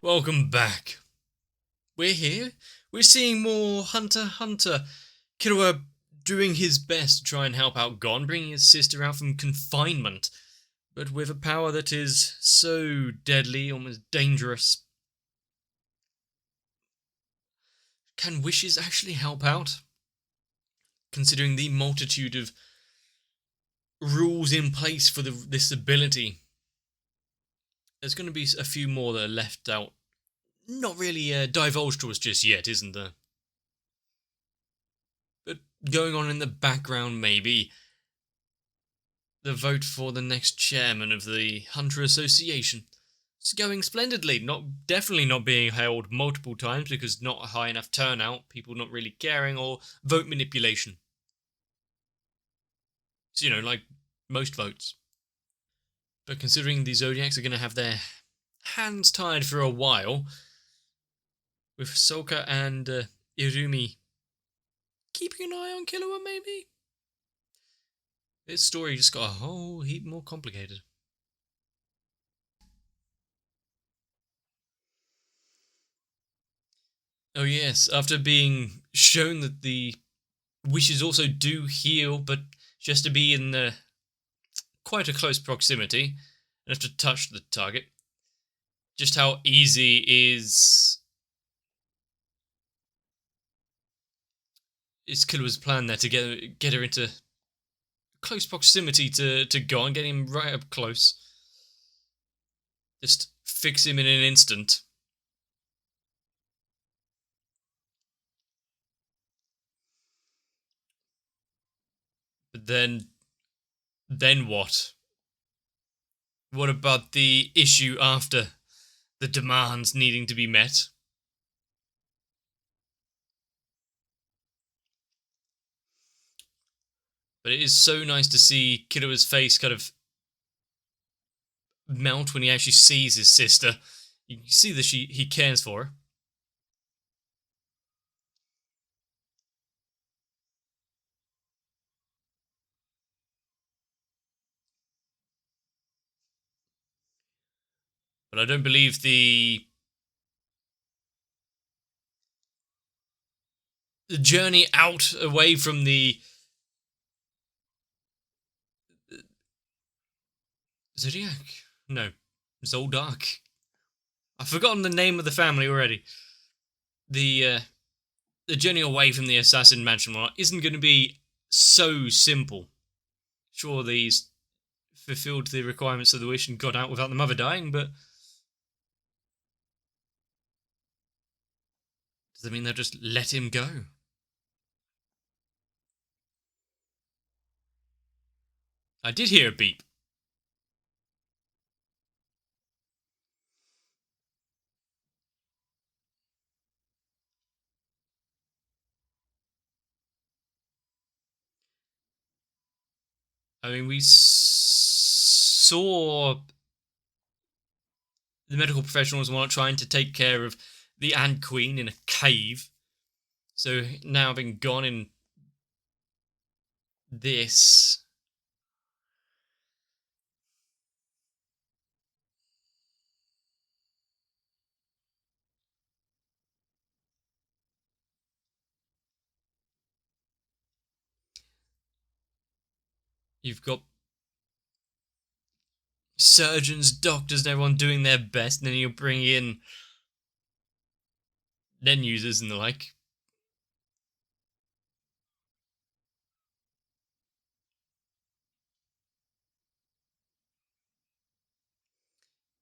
Welcome back. We're here. We're seeing more Hunter x Hunter. Killua doing his best to try and help out Gon, bringing his sister out from confinement, but with a power that is so deadly, almost dangerous. Can wishes actually help out? Considering the multitude of rules in place for this ability. There's going to be a few more that are left out. Not really divulged to us just yet, isn't there? But going on in the background, maybe the vote for the next chairman of the Hunter Association. It's going splendidly. Definitely not being held multiple times because not a high enough turnout, people not really caring, or vote manipulation. So, like most votes. But considering the Zodiacs are going to have their hands tied for a while, with Sokka and Irumi keeping an eye on Killua, maybe? This story just got a whole heap more complicated. Oh yes, after being shown that the wishes also do heal, but just to be in quite a close proximity and have to touch the target. Just how easy is Killua's plan there to get her into close proximity to Gon, get him right up close. Just fix him in an instant. But then what? What about the issue after? The demands needing to be met? But it is so nice to see Killua's face kind of melt when he actually sees his sister. You can see that he cares for her. But I don't believe the journey out away from the Zodiac? No, Zoldark. I've forgotten the name of the family already. The journey away from the assassin mansion isn't going to be so simple. Sure, these fulfilled the requirements of the wish and got out without the mother dying, but does that mean they'll just let him go? I did hear a beep. I mean, we saw the medical professionals were trying to take care of the Ant Queen in a cave. So now having gone in this, you've got surgeons, doctors, and everyone doing their best, and then you'll bring in then users and the like.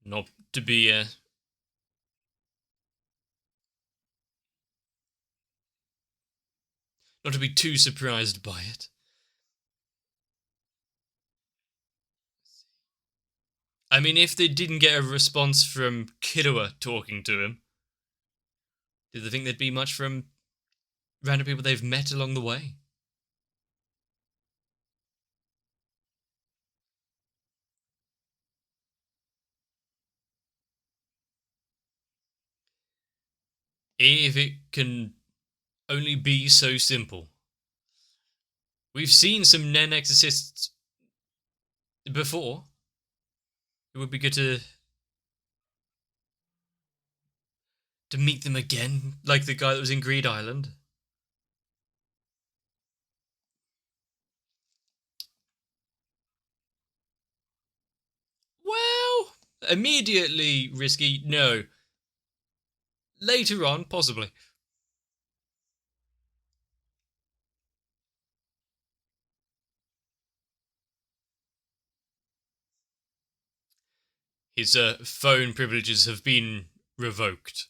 Not to be not to be too surprised by it. I mean, if they didn't get a response from Killua talking to him, do they think there'd be much from random people they've met along the way? If it can only be so simple. We've seen some Nen exorcists before. It would be good to To meet them again, like the guy that was in Greed Island. Well, immediately risky, no. Later on, possibly. His phone privileges have been revoked.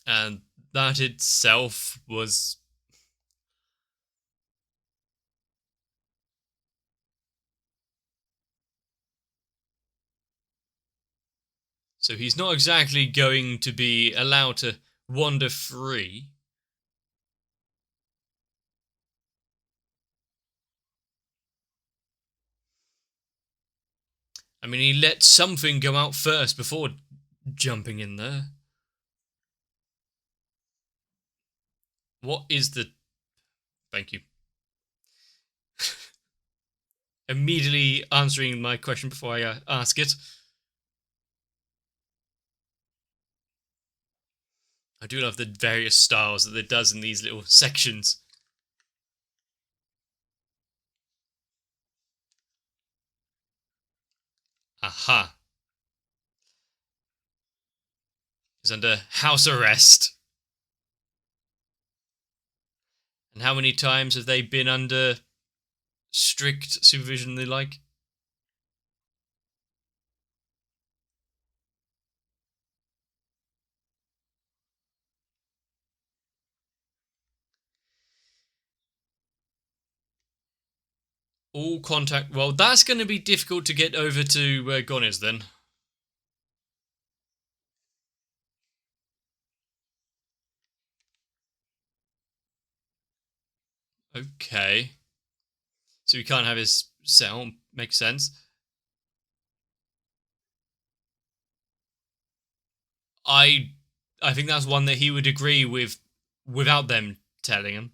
And that itself was. So he's not exactly going to be allowed to wander free. I mean, he let something go out first before jumping in there. What is the. Thank you. Immediately answering my question before I ask it. I do love the various styles that it does in these little sections. Aha. He's under house arrest. And how many times have they been under strict supervision and the like? All contact. Well, that's going to be difficult to get over to where Gon is then. Okay. So we can't have his cell. Makes sense. I I think that's one that he would agree with without them telling him.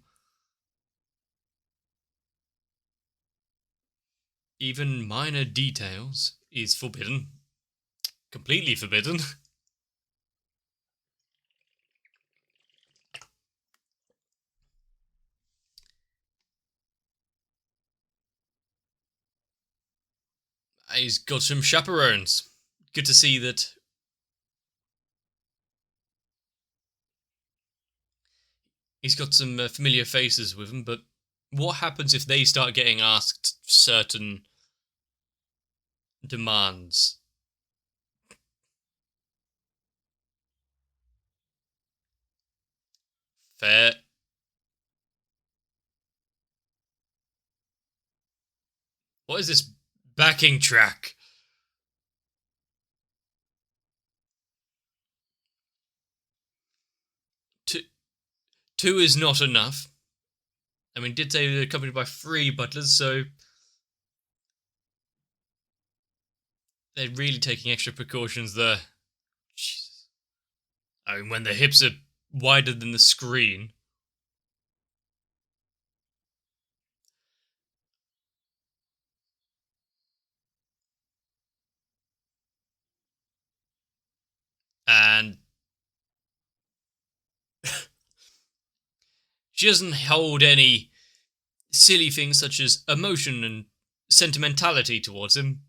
Even minor details is forbidden. Completely forbidden. He's got some chaperones. Good to see that he's got some familiar faces with him, but what happens if they start getting asked certain demands? Fair. What is this backing track? Two, two is not enough. I mean, did say they're accompanied by three butlers, so they're really taking extra precautions there. Jesus. I mean, when the hips are wider than the screen. And she doesn't hold any silly things such as emotion and sentimentality towards him.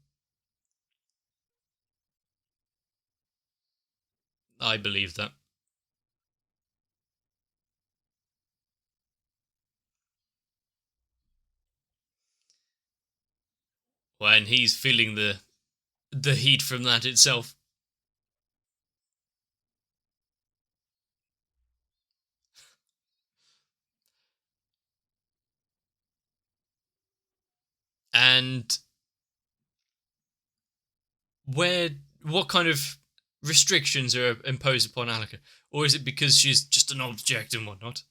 I believe that. When he's feeling the heat from that itself. And where what kind of restrictions are imposed upon Alaka? Or is it because she's just an object and whatnot?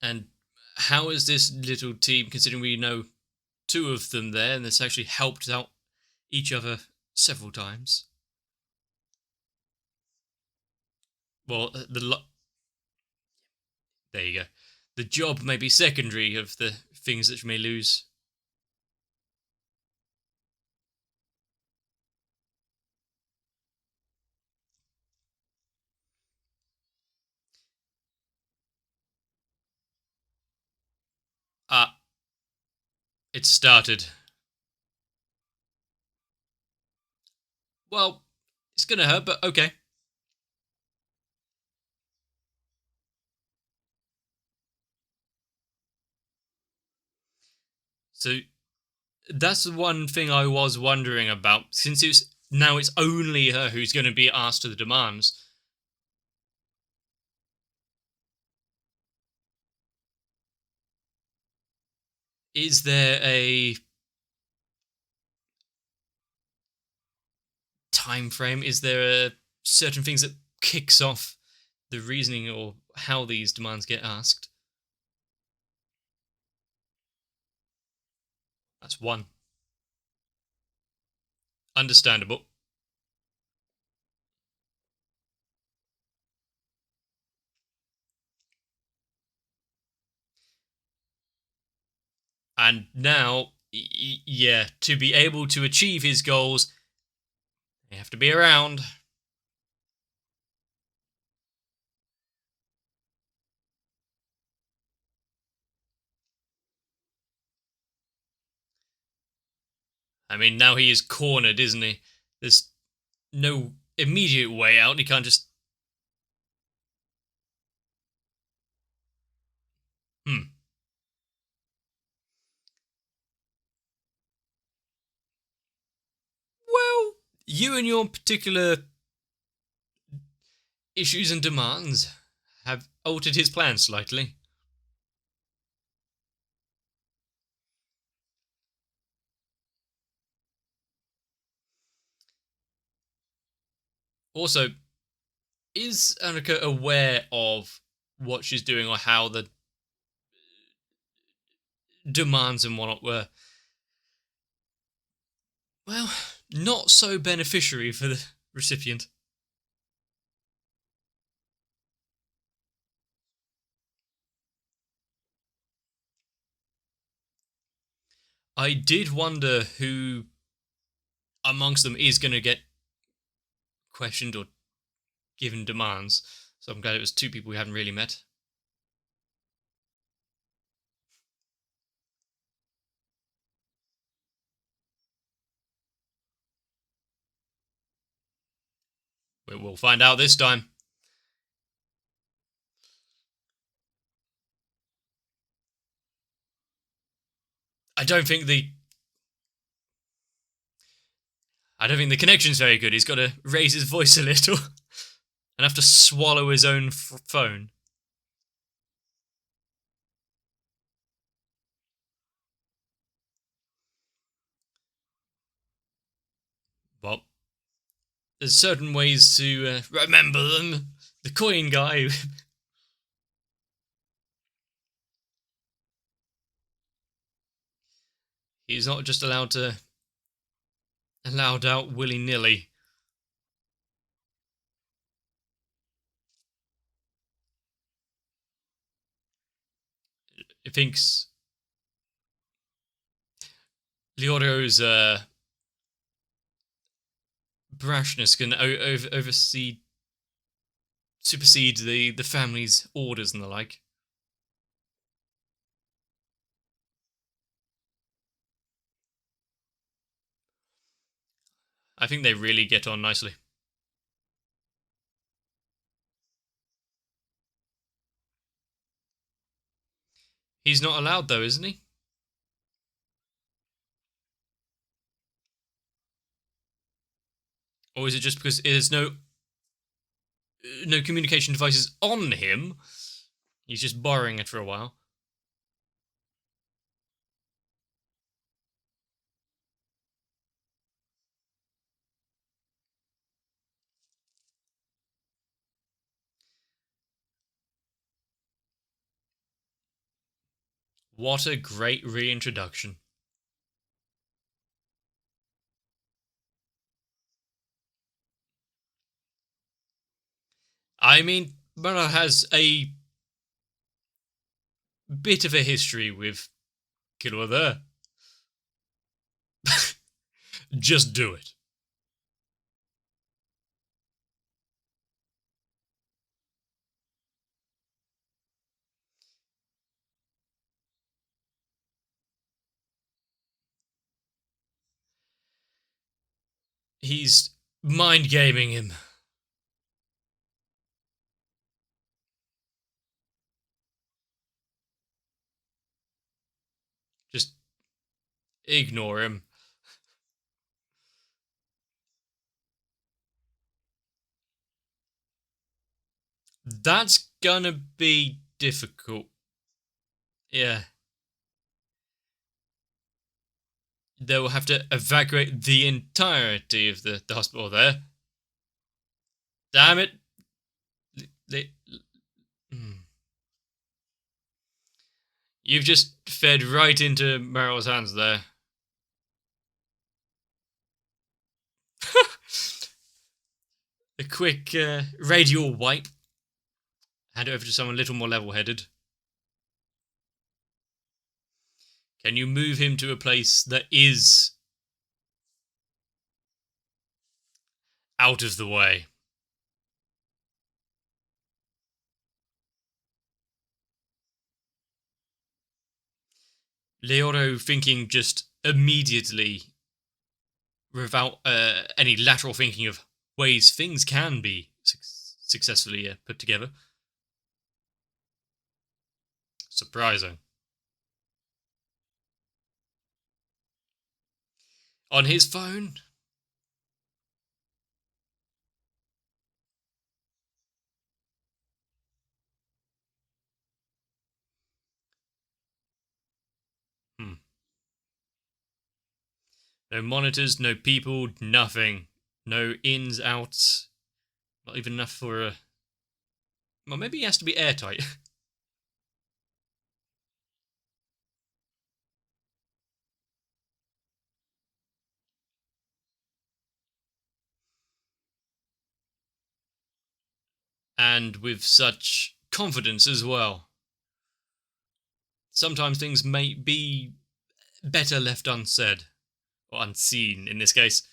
And how is this little team, considering we know two of them there, and it's actually helped out each other several times. Well, there you go. The job may be secondary of the things that you may lose. Ah, it started. Well, it's gonna hurt, but okay. So that's the one thing I was wondering about. Since it's only her who's going to be asked to the demands. Is there a time frame? Is there a certain things that kicks off the reasoning or how these demands get asked? That's one. Understandable. And now, yeah, to be able to achieve his goals, they have to be around. I mean, now he is cornered, isn't he? There's no immediate way out. He can't just. Hmm. Well, you and your particular issues and demands have altered his plans slightly. Also, is Annika aware of what she's doing or how the demands and whatnot were, well, not so beneficiary for the recipient? I did wonder who amongst them is going to get questioned or given demands, so I'm glad it was two people we haven't really met. We'll find out this time. I don't think the I don't think the connection's very good. He's got to raise his voice a little and have to swallow his own phone. Well, there's certain ways to remember them. The coin guy. He's not just allowed out willy nilly. He thinks Leodo's brashness can supersede the family's orders and the like. I think they really get on nicely. He's not allowed though, isn't he? Or is it just because there's no communication devices on him? He's just borrowing it for a while. What a great reintroduction. I mean, Mara has a bit of a history with Killua there. Just do it. He's mind gaming him. Just ignore him. That's gonna be difficult. Yeah. They will have to evacuate the entirety of the hospital there. Damn it. They, You've just fed right into Meryl's hands there. A quick radial wipe. Hand it over to someone a little more level-headed. Can you move him to a place that is out of the way? Leoro thinking just immediately, without any lateral thinking of ways things can be successfully put together. Surprising. On his phone? No monitors, no people, nothing. No ins, outs. Not even enough for a... Well, maybe he has to be airtight. And with such confidence as well. Sometimes things may be better left unsaid. Or unseen, in this case.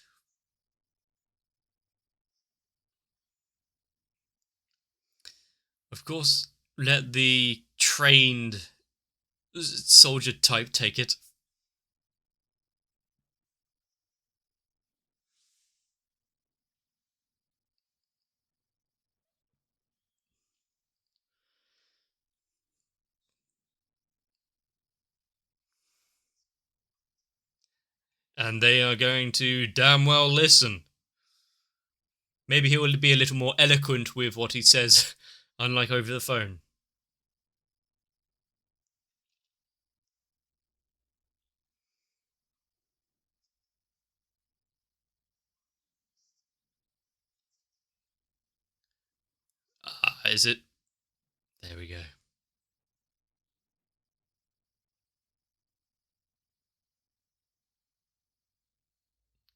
Of course, let the trained soldier type take it. And they are going to damn well listen. Maybe he will be a little more eloquent with what he says, unlike over the phone. Is it? There we go.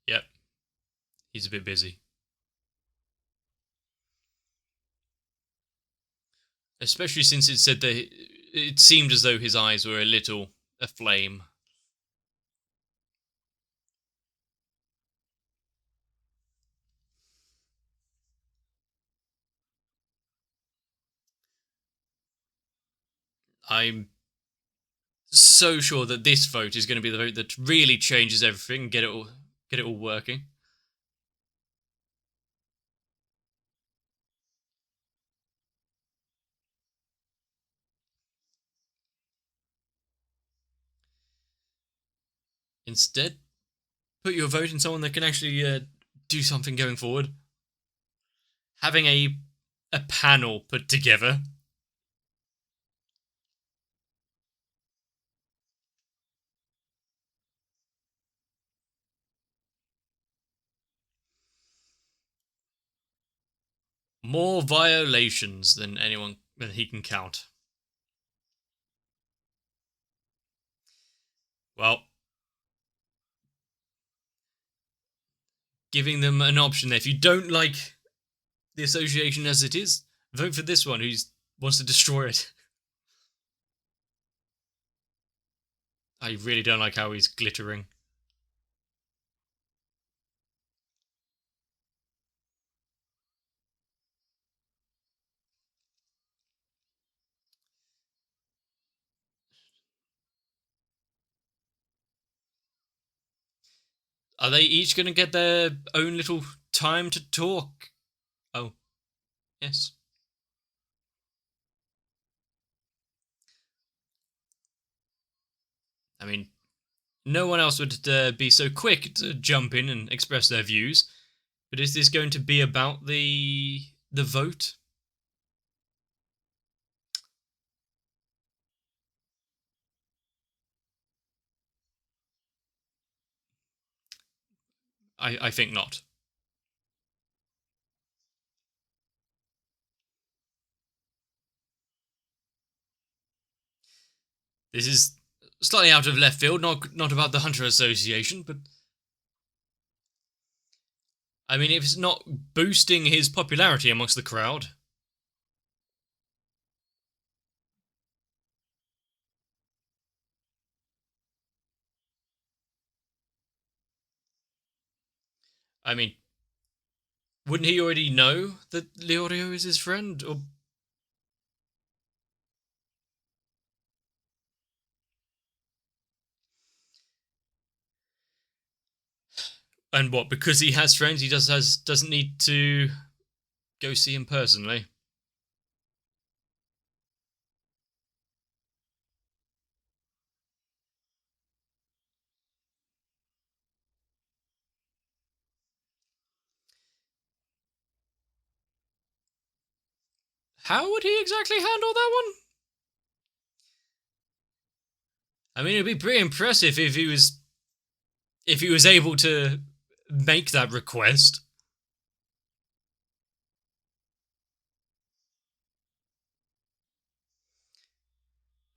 Yep. He's a bit busy. Especially since it said that it seemed as though his eyes were a little aflame. I'm so sure that this vote is going to be the vote that really changes everything and get it all working. Instead, put your vote in someone that can actually do something going forward. Having a panel put together. More violations than he can count. Well, giving them an option there. If you don't like the association as it is, Vote for this one who wants to destroy it. I really don't like how he's glittering. Are they each going to get their own little time to talk? Oh, yes. I mean, no one else would be so quick to jump in and express their views. But is this going to be about the vote? I think not. This is slightly out of left field, not about the Hunter Association, but I mean, if it's not boosting his popularity amongst the crowd, I mean, wouldn't he already know that Leorio is his friend? Or and what? Because he has friends, he doesn't need to go see him personally. How would he exactly handle that one? I mean, it'd be pretty impressive if he was able to make that request.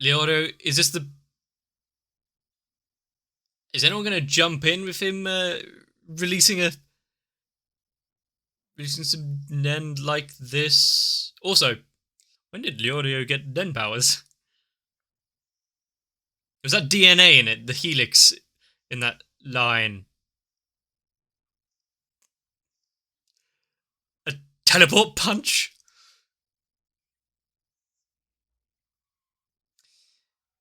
Leorio, is anyone going to jump in with him releasing a releasing some Nen like this? Also, when did Leorio get Nen powers? Was that DNA in it? The helix in that line? A teleport punch?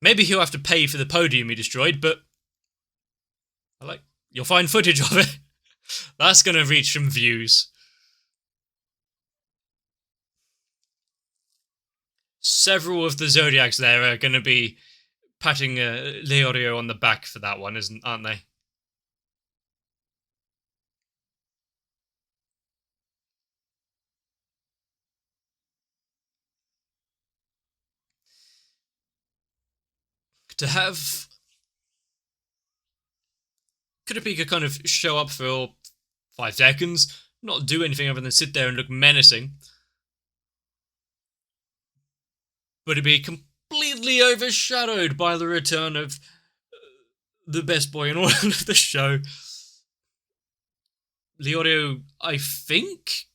Maybe he'll have to pay for the podium he destroyed, but you'll find footage of it. That's gonna reach some views. Several of the Zodiacs there are gonna be patting Leorio on the back for that one, aren't they? To have Kurapika kind of show up for 5 seconds, not do anything other than sit there and look menacing, but it'd be completely overshadowed by the return of the best boy in all of the show. Leorio, I think,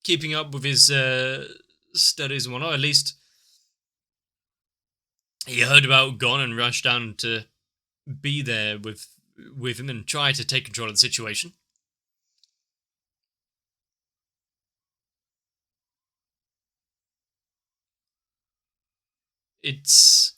keeping up with his studies and whatnot, at least he heard about Gon and rushed down to be there with him and try to take control of the situation. It's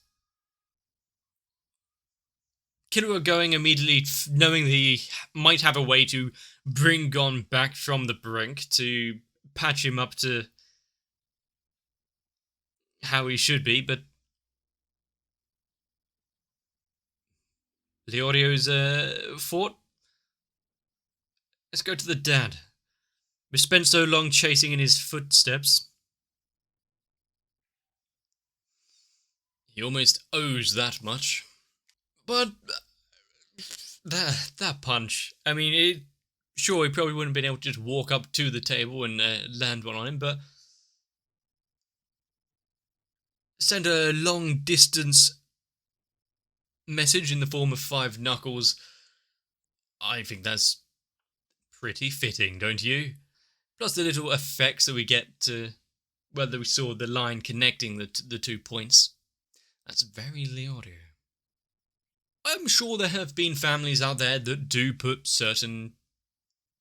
Killua going immediately, knowing that he might have a way to bring Gon back from the brink to patch him up to how he should be, but Leorio's fought. Let's go to the dad. We spent so long chasing in his footsteps. He almost owes that much. But that punch, I mean, sure, he probably wouldn't have been able to just walk up to the table and land one on him, but send a long distance message in the form of 5 knuckles. I think that's pretty fitting, don't you? Plus the little effects that we get to whether we saw the line connecting the 2 points. That's very Leorio. I'm sure there have been families out there that do put certain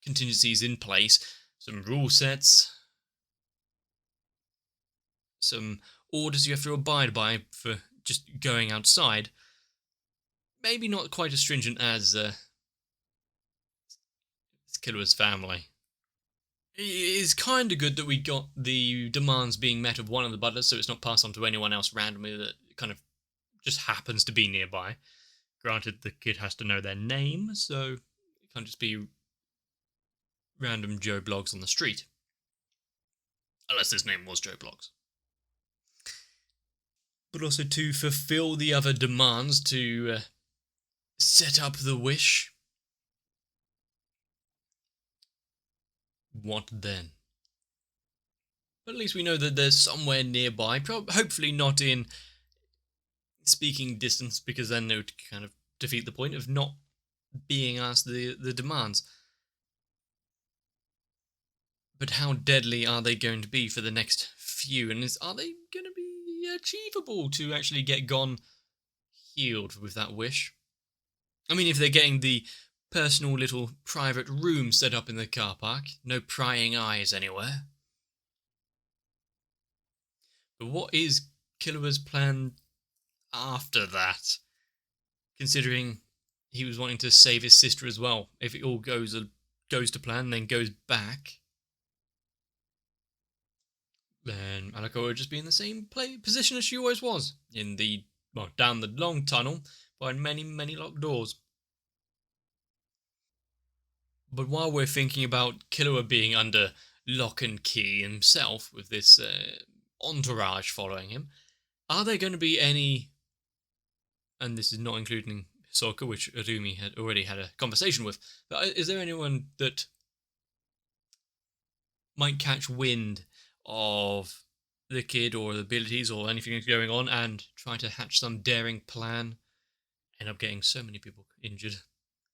contingencies in place, some rule sets, some orders you have to abide by for just going outside. Maybe not quite as stringent as Killua's family. It is kind of good that we got the demands being met of one of the butlers, so it's not passed on to anyone else randomly that kind of just happens to be nearby. Granted, the kid has to know their name, so it can't just be random Joe Blogs on the street. Unless his name was Joe Blogs. But also to fulfill the other demands, to set up the wish. What then? But at least we know that there's somewhere nearby, hopefully not in speaking distance, because then it would kind of defeat the point of not being asked the demands. But how deadly are they going to be for the next few? And are they going to be achievable to actually get Gon healed with that wish? I mean, if they're getting the personal little private room set up in the car park, no prying eyes anywhere. But what is Killua's plan after that? Considering he was wanting to save his sister as well. If it all goes to plan, then goes back, then Alako would just be in the same position as she always was, in the, well, down the long tunnel, behind many, many locked doors. But while we're thinking about Killua being under lock and key himself, with this entourage following him, are there going to be any, and this is not including Hisoka, which Arumi had already had a conversation with, but is there anyone that might catch wind of the kid or the abilities or anything that's going on and try to hatch some daring plan, end up getting so many people injured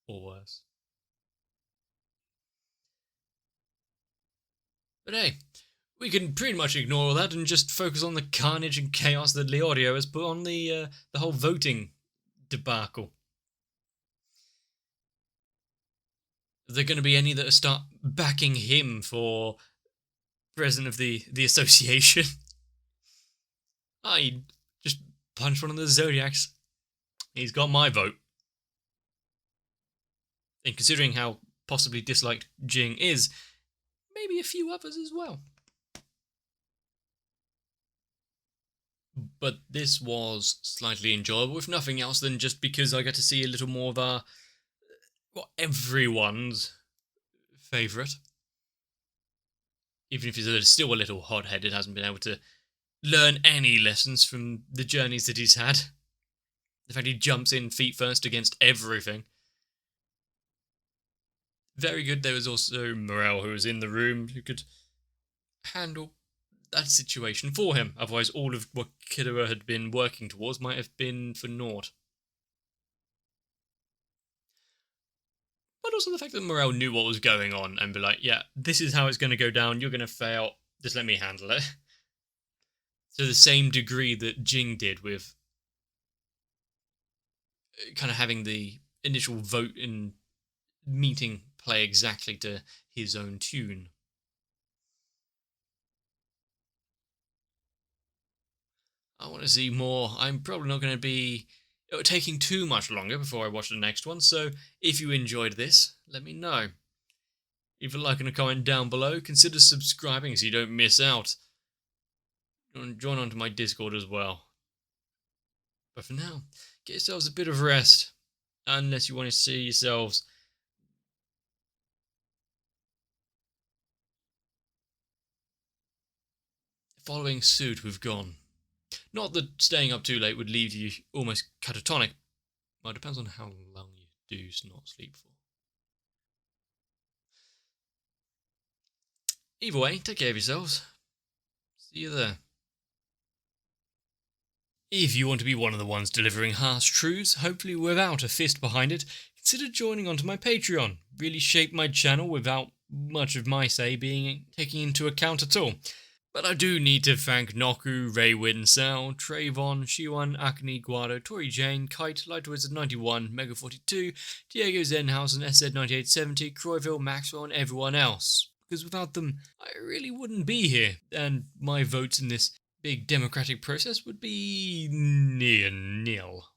or worse? But hey, we can pretty much ignore all that and just focus on the carnage and chaos that Leorio has put on the whole voting debacle. Are there going to be any that start backing him for president of the association? I just punched one of the Zodiacs. He's got my vote. And considering how possibly disliked Jing is, maybe a few others as well. But this was slightly enjoyable, if nothing else than just because I got to see a little more of everyone's favourite. Even if he's still a little hot-headed, hasn't been able to learn any lessons from the journeys that he's had. The fact he jumps in feet first against everything. Very good. There was also Morel, who was in the room, who could handle that situation for him. Otherwise, all of what Killua had been working towards might have been for naught. But also the fact that Morel knew what was going on and be like, yeah, this is how it's going to go down, you're going to fail, just let me handle it. To the same degree that Jing did with kind of having the initial vote in meeting play exactly to his own tune. I want to see more. I'm probably not going to be taking too much longer before I watch the next one, so if you enjoyed this, let me know. Leave a like and a comment down below. Consider subscribing so you don't miss out. Join onto my Discord as well. But for now, get yourselves a bit of rest, unless you want to see yourselves following suit with Gon. Not that staying up too late would leave you almost catatonic. Well, it depends on how long you do not sleep for. Either way, take care of yourselves. See you there. If you want to be one of the ones delivering harsh truths, hopefully without a fist behind it, consider joining onto my Patreon. Really shape my channel without much of my say being taken into account at all. But I do need to thank Noku, Raywin, Sal, Trayvon, Shiwan, Akane, Guado, Tori Jane, Kite, Light Wizard 91, Mega 42, Diego Zenhausen, SZ 9870, Croyville, Maxwell, and everyone else. Because without them, I really wouldn't be here, and my votes in this big democratic process would be near nil.